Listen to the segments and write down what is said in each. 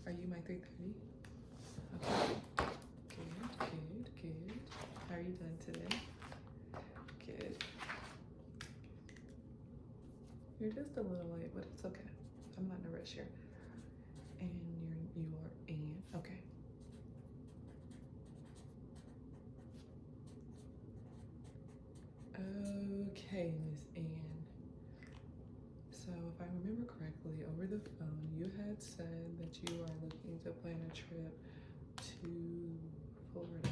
Are you my 3:30? Okay. Good. How are you doing today? Good. You're just a little late, but it's okay. I'm not in a rush here. And you're Anne. Okay. Okay, Miss Anne. So if I remember correctly, over the phone, you had said that you are looking to plan a trip to Florida.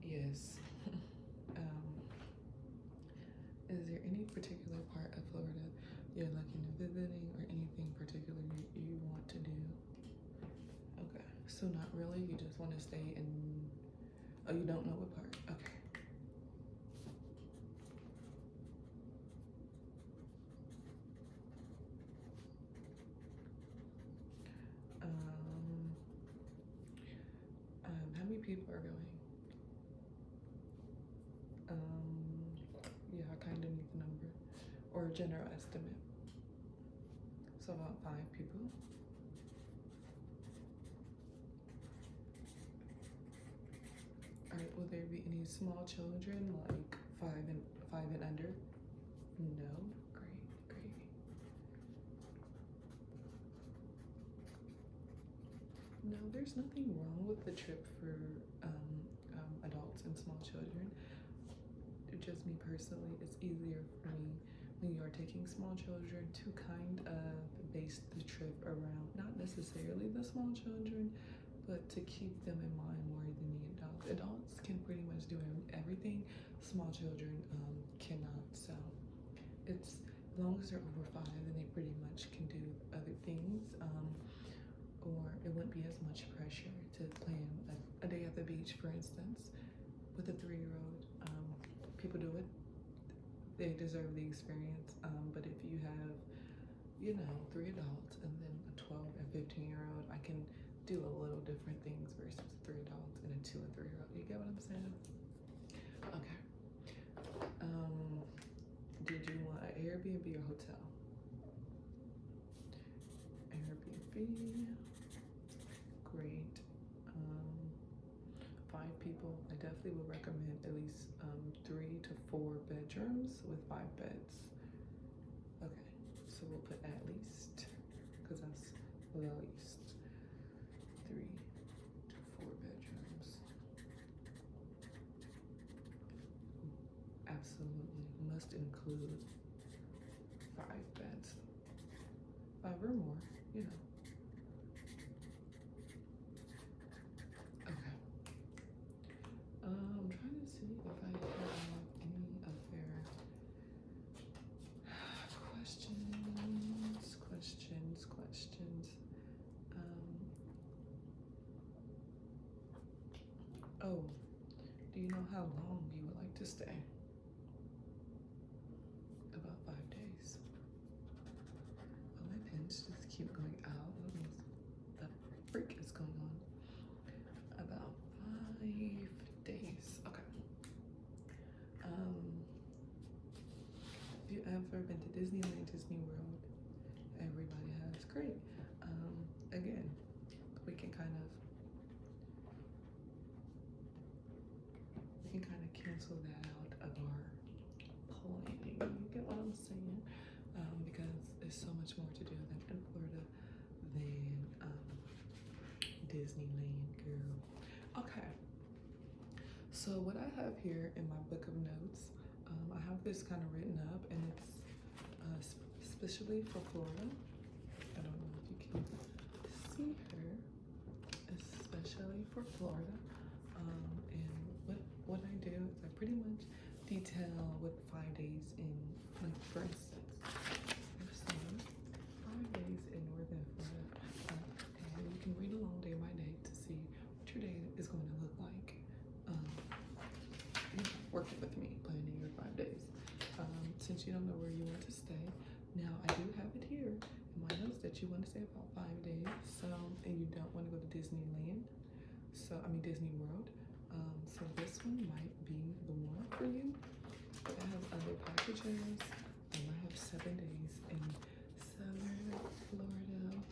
Yes. Is there any particular part of Florida you're looking to visiting or anything particular you want to do? Okay, so not really, you just want to stay in, oh, you don't know what part? Okay. How many people are going? Yeah, I kind of need the number or a general estimate. So about 5 people. All right, will there be any small children, like 5 and under? No, great. No, there's nothing wrong with the trip for adults and small children. Just me personally, it's easier for me when you are taking small children to kind of base the trip around not necessarily the small children, but to keep them in mind more than the adults. Adults can pretty much do everything, small children cannot. So it's, as long as they're over 5, then they pretty much can do other things. Or it wouldn't be as much pressure to plan a day at the beach, for instance, with a 3-year-old. People do it, they deserve the experience. But if you have, 3 adults and then a 12 and 15-year-old, I can do a little different things versus 3 adults and a 2 and 3-year-old. You get what I'm saying? Okay. Did you want an Airbnb or hotel? Airbnb. Great. 5 people. I definitely would recommend at least 3 to 4 bedrooms with 5 beds. Okay, so we'll put at least, because that's the least. 3 to 4 bedrooms. Absolutely must include 5 beds. 5 or more, Okay. I'm trying to see if I have any other questions. Oh, do you know how long you would like to stay? About 5 days. Oh, my pins just keep going out. What the freak is going on? About 5 days. Okay. Have you ever been to Disneyland, Disney World? Everybody has. Great. Again, we can kind of cancel that out of our planning. You get what I'm saying? Because there's so much more to do than in Florida than Disneyland, girl. Okay. So what I have here in my book of notes, I have this kind of written up, and it's especially for Florida. I don't know if you can see her, especially for Florida. And what I do is I pretty much detail what 5 days in, like for instance, so 5 days in Northern Florida, and you can read along day by day to see what your day is going to look like. Working with me, planning your 5 days. Since you don't know where you want to stay, now I do have it here in my notes that you want to stay about 5 days. So, and you don't want to go to Disneyland. So, I mean Disney World. So this one might be the one for you. But I have other packages. I have 7 days in Southern Florida.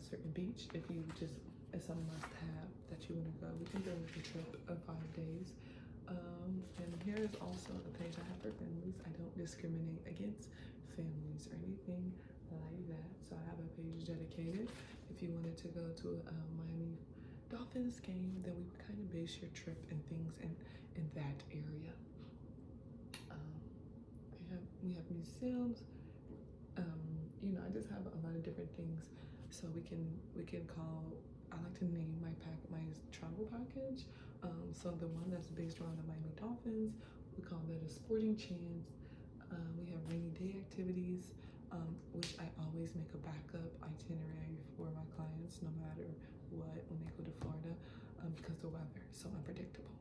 certain beach. If it's a must-have that you want to go, we can go with a trip of 5 days. And here is also a page I have for families. I don't discriminate against families or anything like that. So I have a page dedicated. If you wanted to go to a Miami Dolphins game, then we would kind of base your trip and things in that area. We have museums. I just have a lot of different things. So we can call. I like to name my travel package. So the one that's based around the Miami Dolphins, we call that a sporting chance. We have rainy day activities, which I always make a backup itinerary for my clients, no matter what, when they go to Florida, because the weather is so unpredictable,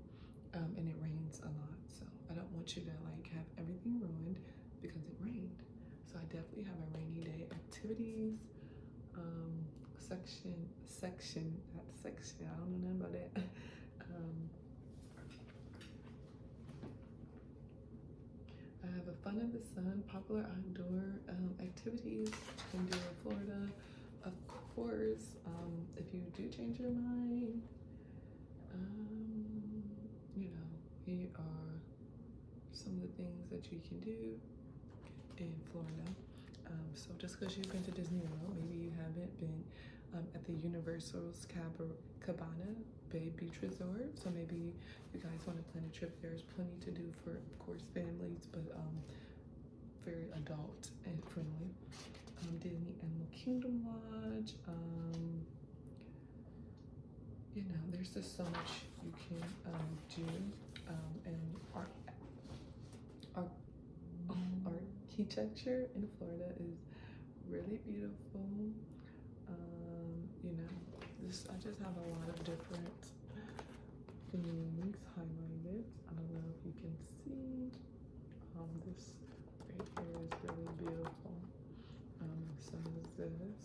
and it rains a lot. So I don't want you to have everything ruined because it rained. So I definitely have a rainy day activities section, not section. I don't know nothing about that. I have a fun in the sun, popular outdoor activities you can do in Florida. Of course, if you do change your mind, here are some of the things that you can do in Florida. So just because you've been to Disney World, maybe you haven't been at the Universal's Cabana Bay Beach Resort. So maybe you guys want to plan a trip. There's plenty to do for, of course, families, but very adult and friendly. Disney Animal Kingdom Lodge. There's just so much you can do. And architecture in Florida is really beautiful. I just have a lot of different things highlighted. I don't know if you can see. This right here is really beautiful. Some of this.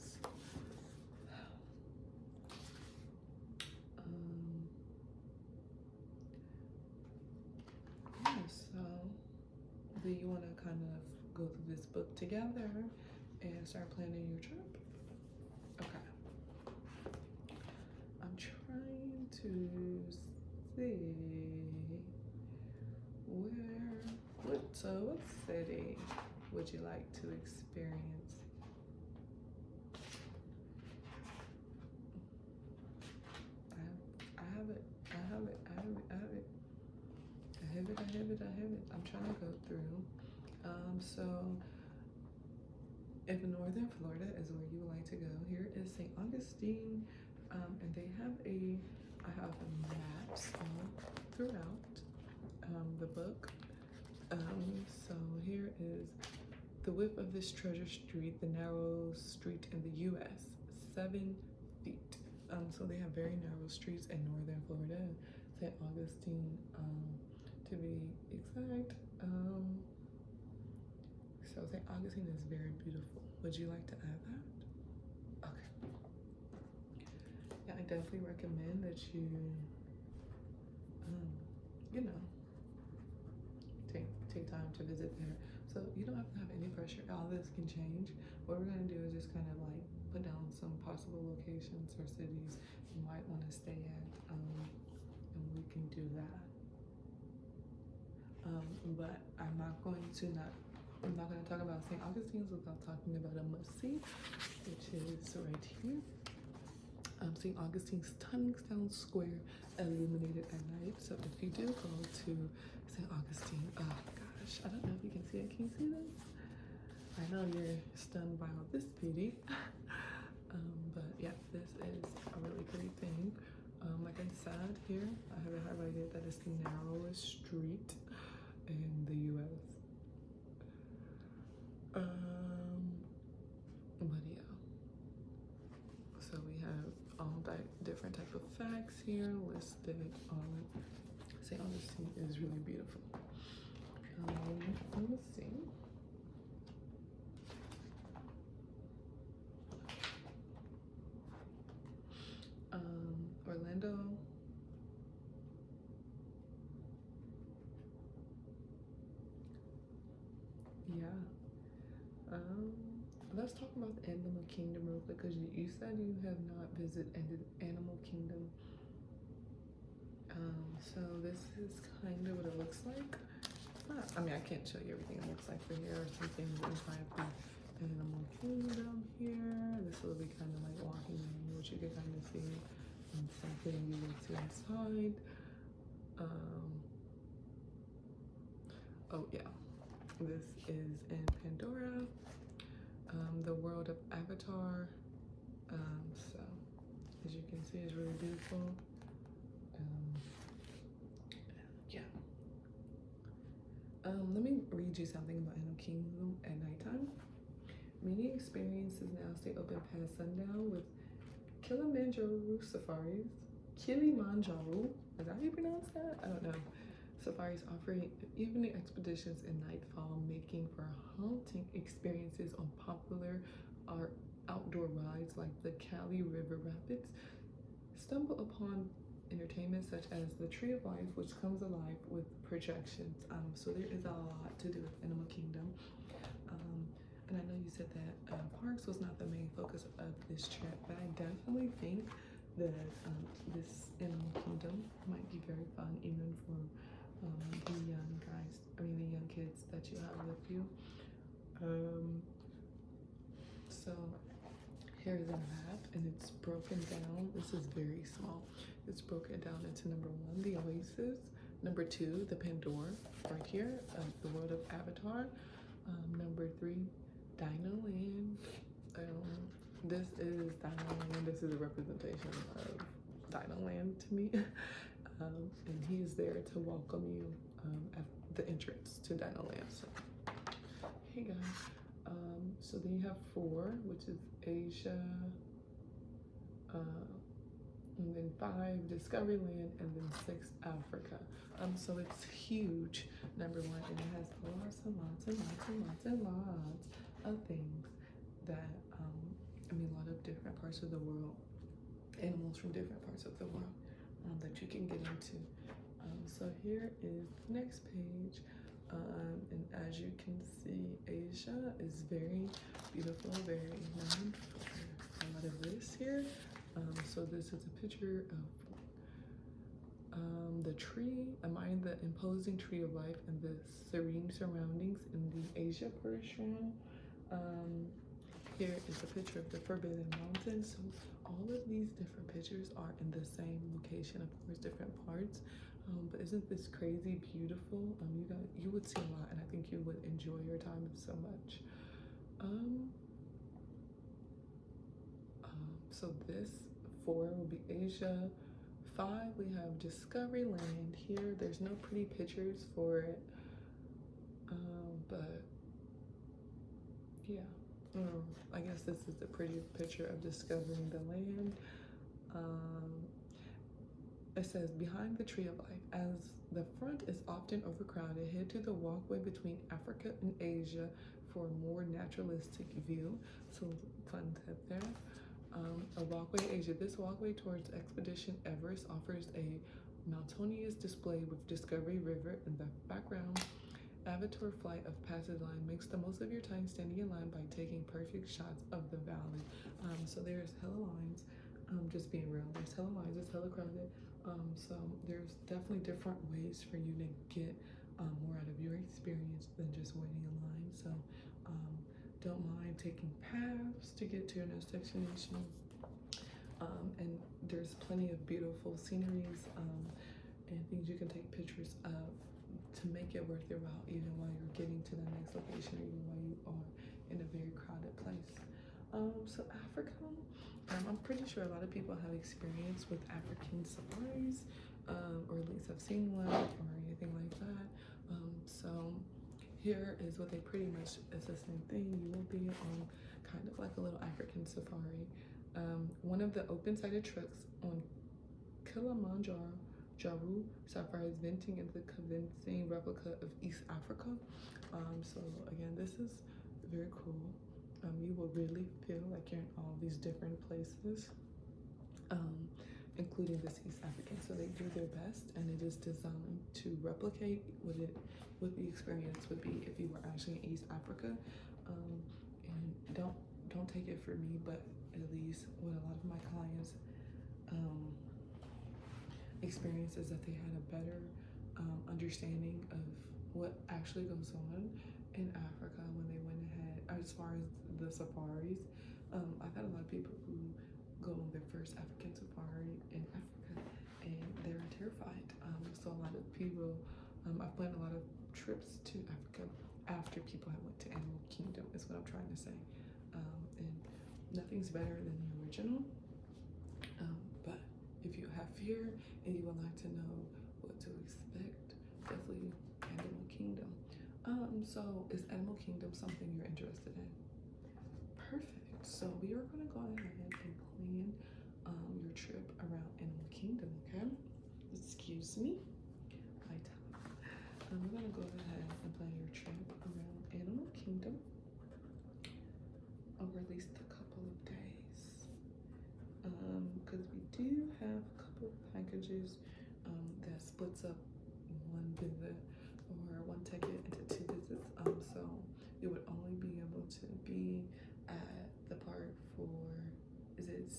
So do you want to kind of go through this book together and start planning your trip? Okay. I'm trying to see what city would you like to experience? I have it. I'm trying to go through. So if Northern Florida is where you would like to go, here is St. Augustine, and they have I have maps all throughout the book. So here is the width of this treasure street, the narrowest street in the U.S., 7 feet. So they have very narrow streets in Northern Florida, St. Augustine, to be exact. So St. Augustine is very beautiful. Would you like to add that? Okay. Yeah, I definitely recommend that you, take time to visit there. So you don't have to have any pressure. All this can change. What we're gonna do is just kind of put down some possible locations or cities you might want to stay at, and we can do that. But I'm not going to talk about St. Augustine's without talking about a must-see, which is right here. St. Augustine's stunning town square illuminated at night. So if you do go to St. Augustine, oh gosh, I don't know if you can see it. Can you see this? I know you're stunned by all this beauty. But yeah, this is a really pretty thing. Like I said here, I have it highlighted that it's the narrowest street in the U.S. But yeah, so we have all different type of facts here listed. St. Augustine is really beautiful. Let me see. Orlando. Yeah. let's talk about the Animal Kingdom real quick, because you said you have not visited Animal Kingdom. So this is kind of what it looks like. I mean, I can't show you everything it looks like, but here are some things inside the Animal Kingdom here. This will be kind of like walking in, which you can kind of see, and something you will see inside. Oh yeah, this is in Pandora, the world of Avatar. So as you can see, it's really beautiful. Yeah. Let me read you something about Animal Kingdom at nighttime. Many experiences now stay open past sundown with Kilimanjaro safaris. Kilimanjaro, is that how you pronounce that? I don't know. Safaris offering evening expeditions and nightfall, making for haunting experiences on popular outdoor rides like the Cali River Rapids. Stumble upon entertainment such as the Tree of Life, which comes alive with projections. So there is a lot to do with Animal Kingdom. And I know you said that parks was not the main focus of this trip, but I definitely think that this Animal Kingdom might be very fun, even for the young kids that you have with you. So here's a map, and it's broken down. This is very small. It's broken down into number 1, the Oasis, number 2, the Pandora, right here, the world of Avatar, number 3, Dino Land. This is Dino Land. This is a representation of Dino Land to me. And he's there to welcome you at the entrance to Dino Land. So, hey guys. So then you have 4, which is Asia, and then 5, Discovery Land, and then 6, Africa. So it's huge, number 1, and it has lots and lots and lots and lots and lots of things that, a lot of different parts of the world, animals from different parts of the world that you can get into. So here is the next page. And as you can see, Asia is very beautiful, very known for a lot of this here. So this is a picture of the tree, the imposing tree of life and the serene surroundings in the Asia Persian. Here is a picture of the Forbidden Mountain. So all of these different pictures are in the same location, of course, different parts. But isn't this crazy beautiful? You would see a lot, and I think you would enjoy your time so much. So this 4 will be Asia. 5, we have Discovery Land here. There's no pretty pictures for it, but yeah. I guess this is a pretty picture of discovering the land. It says, behind the Tree of Life, as the front is often overcrowded, head to the walkway between Africa and Asia for a more naturalistic view. So fun tip there. A walkway Asia. This walkway towards Expedition Everest offers a mountainous display with Discovery River in the background. Avatar Flight of Passage Line makes the most of your time standing in line by taking perfect shots of the valley. So there's hella lines. Just being real, there's hella lines, it's hella crowded. So there's definitely different ways for you to get more out of your experience than just waiting in line. So don't mind taking paths to get to your next destination. And there's plenty of beautiful sceneries and things you can take pictures of to make it worth your while, even while you're getting to the next location, or even while you are in a very crowded place. So Africa, I'm pretty sure a lot of people have experience with African safaris, or at least have seen one or anything like that. So here is what they pretty much, it's the same thing. You will be on kind of like a little African safari. One of the open-sided trucks on Kilimanjaro Safari is venting into the convincing replica of East Africa. So again, this is very cool. You will really feel like you're in all these different places, including this East African. So they do their best, and it is designed to replicate what the experience would be if you were actually in East Africa. And don't don't take it for me, but at least with a lot of my clients, experience is that they had a better understanding of what actually goes on in Africa when they went ahead as far as the safaris. I've had a lot of people who go on their first African safari in Africa and they're terrified. So a lot of people, I've planned a lot of trips to Africa after people have went to Animal Kingdom is what I'm trying to say. And nothing's better than the original. But if you have fear and you would like to know what to expect, definitely Animal Kingdom. So is Animal Kingdom something you're interested in? Perfect. So we are going to go ahead and plan your trip around Animal Kingdom, okay? Excuse me. My time. We're going to go ahead and plan your trip around Animal Kingdom over at least a couple of days. Because we do have a couple of packages that splits up one visit or one ticket into 2 visits. So you would only be able to be at the park for, is it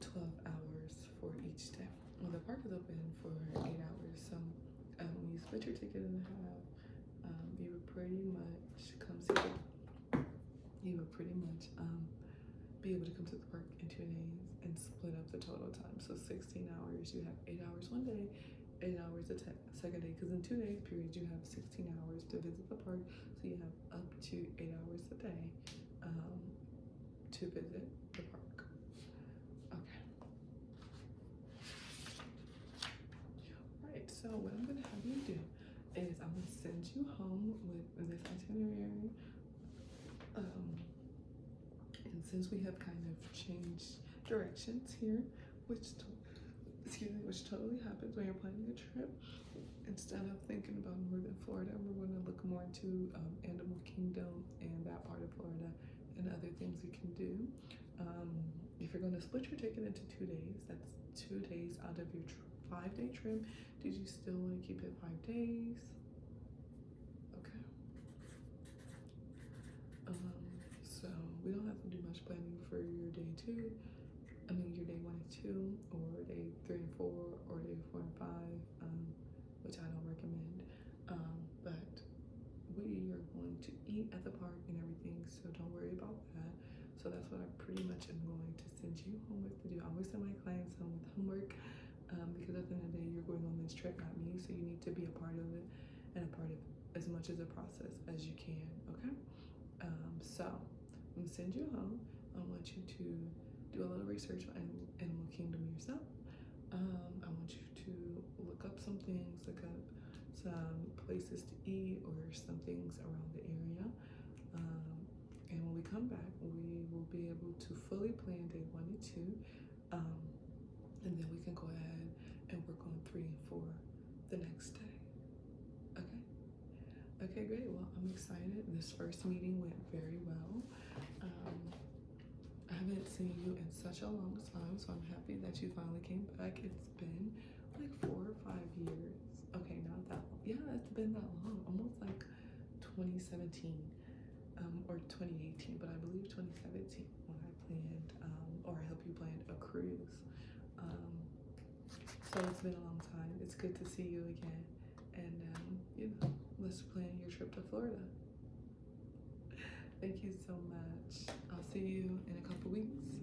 12 hours for each day. Well, the park is open for 8 hours. So when you split your ticket in half, you would pretty much be able to come to the park in 2 days and split up the total time. So 16 hours, you have 8 hours one day, 8 hours the second day. Because in 2 days period, you have 16 hours to visit the park. So you have up to 8 hours a day to visit the park. Okay. All right, so what I'm gonna have you do is I'm gonna send you home with this itinerary. And since we have kind of changed directions here, which totally happens when you're planning a trip, instead of thinking about northern Florida, we're going to look more into Animal Kingdom and that part of Florida and other things you can do. If you're going to split your ticket into 2 days, that's 2 days out of your 5-day trip. Did you still want to keep it 5 days? Okay. So we don't have to do much planning for your day 2. Your day 1 and 2, or day 3 and 4, or day 4 and 5, which I don't recommend. But we are going to eat at the park and everything, so don't worry about that. So that's what I pretty much am going to send you home with to do. I always send my clients home with homework because at the end of the day, you're going on this trip, not me, so you need to be a part of it and a part of as much of the process as you can, okay? So I'm gonna send you home. I want you to do a little research on Animal Kingdom yourself. I want you to look up some things, look up some places to eat or some things around the area. And when we come back, we will be able to fully plan day 1 and 2. And then we can go ahead and work on 3 and 4 the next day. Okay? Okay, great. Well, I'm excited. This first meeting went very well. I haven't seen you in such a long time, so I'm happy that you finally came back. It's been like 4 or 5 years. Okay, not that long. Yeah, it's been that long. Almost like 2017 or 2018, but I believe 2017 when I planned or I helped you plan a cruise. So it's been a long time. It's good to see you again. And, let's plan your trip to Florida. Thank you so much. I'll see you in a couple weeks.